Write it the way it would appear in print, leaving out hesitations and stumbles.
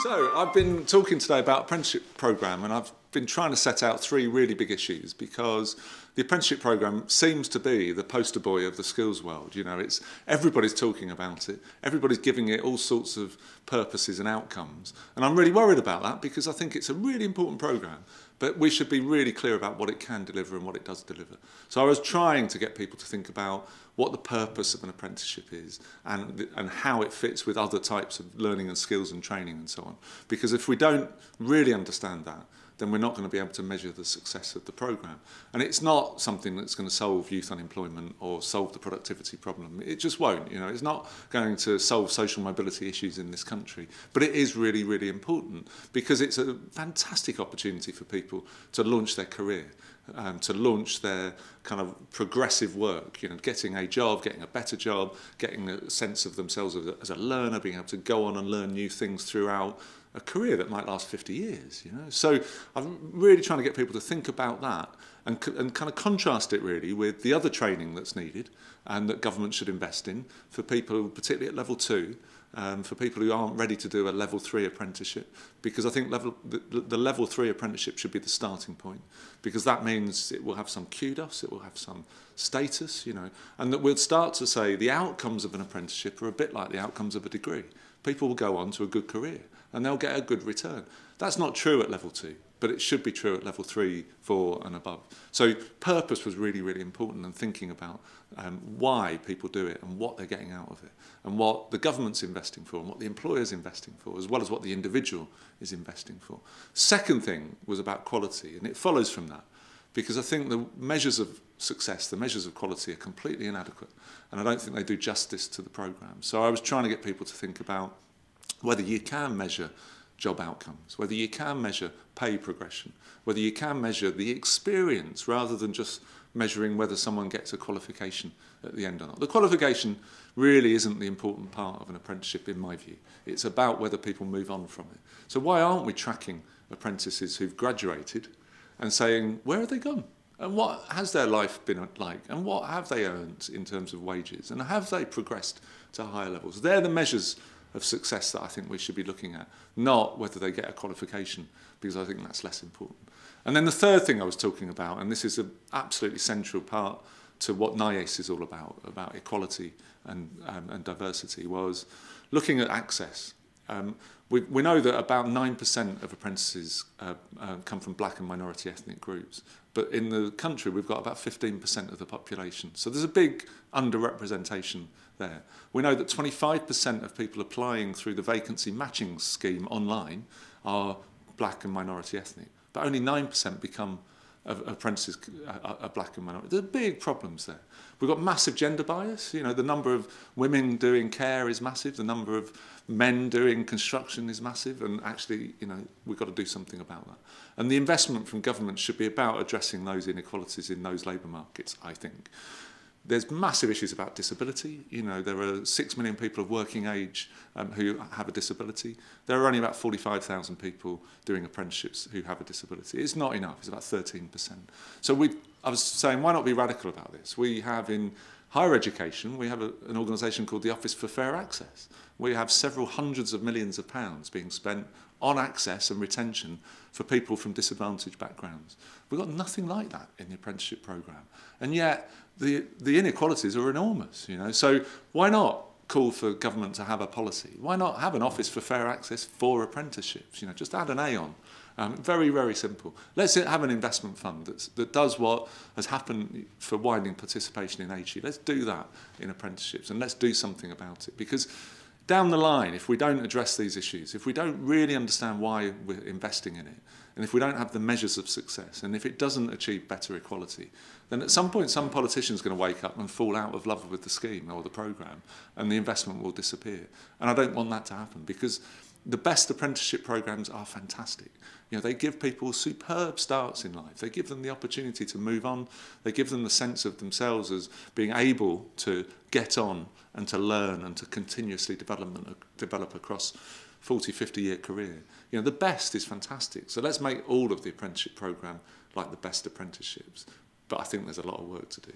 So I've been talking today about apprenticeship programme, and I've been trying to set out three really big issues, because the apprenticeship programme seems to be the poster boy of the skills world. You know, it's everybody's talking about it, everybody's giving it all sorts of purposes and outcomes, and I'm really worried about that, because I think it's a really important programme, but we should be really clear about what it can deliver and what it does deliver. So I was trying to get people to think about what the purpose of an apprenticeship is, and how it fits with other types of learning and skills and training and so on. Because if we don't really understand that, then we're not going to be able to measure the success of the programme. And it's not something that's going to solve youth unemployment or solve the productivity problem. It just won't. You know, it's not going to solve social mobility issues in this country. But it is really, really important, because it's a fantastic opportunity for people to launch their career, to launch their kind of progressive work, you know, getting a job, getting a better job, getting a sense of themselves as a learner, being able to go on and learn new things throughout a career that might last 50 years, you know. So I'm really trying to get people to think about that and kind of contrast it really with the other training that's needed and that government should invest in for people, particularly at level 2, for people who aren't ready to do a level 3 apprenticeship, because I think the level 3 apprenticeship should be the starting point, because that means it will have some kudos, it will have some status, you know, and that we'll start to say the outcomes of an apprenticeship are a bit like the outcomes of a degree. People will go on to a good career and they'll get a good return. That's not true at level 2, but it should be true at level 3, 4 and above. So purpose was really, really important, and thinking about why people do it and what they're getting out of it, and what the government's investing for and what the employer's investing for, as well as what the individual is investing for. Second thing was about quality, and it follows from that, because I think the measures of success, the measures of quality are completely inadequate, and I don't think they do justice to the programme. So I was trying to get people to think about whether you can measure job outcomes, whether you can measure pay progression, whether you can measure the experience rather than just measuring whether someone gets a qualification at the end or not. The qualification really isn't the important part of an apprenticeship in my view. It's about whether people move on from it. So why aren't we tracking apprentices who've graduated and saying, where have they gone? And what has their life been like? And what have they earned in terms of wages? And have they progressed to higher levels? They're the measures of success that I think we should be looking at, not whether they get a qualification, because I think that's less important. And then the third thing I was talking about, and this is an absolutely central part to what NIACE is all about equality and diversity, was looking at access. We know that about 9% of apprentices come from black and minority ethnic groups, but in the country we've got about 15% of the population. So there's a big underrepresentation there. We know that 25% of people applying through the vacancy matching scheme online are black and minority ethnic, but only 9% become apprentices are black and minority. There are big problems there. We've got massive gender bias. You know, the number of women doing care is massive. The number of men doing construction is massive. And actually, you know, we've got to do something about that. And the investment from government should be about addressing those inequalities in those labour markets, I think. There's massive issues about disability. You know, there are 6 million people of working age who have a disability. There are only about 45,000 people doing apprenticeships who have a disability. It's not enough. It's about 13%. So I was saying, why not be radical about this? We have in higher education, we have an organisation called the Office for Fair Access. We have several hundreds of millions of pounds being spent on access and retention for people from disadvantaged backgrounds. We've got nothing like that in the apprenticeship programme. And yet the inequalities are enormous, you know. So why not call for government to have a policy? Why not have an Office for Fair Access for apprenticeships? You know, just add an A on. Very, very simple. Let's have an investment fund that does what has happened for widening participation in HE. Let's do that in apprenticeships, and let's do something about it. Because down the line, if we don't address these issues, if we don't really understand why we're investing in it, and if we don't have the measures of success, and if it doesn't achieve better equality, then at some point some politician's going to wake up and fall out of love with the scheme or the programme, and the investment will disappear. And I don't want that to happen, because the best apprenticeship programmes are fantastic. You know, they give people superb starts in life. They give them the opportunity to move on. They give them the sense of themselves as being able to get on and to learn and to continuously develop across 40, 50-year career. You know, the best is fantastic. So let's make all of the apprenticeship programme like the best apprenticeships. But I think there's a lot of work to do.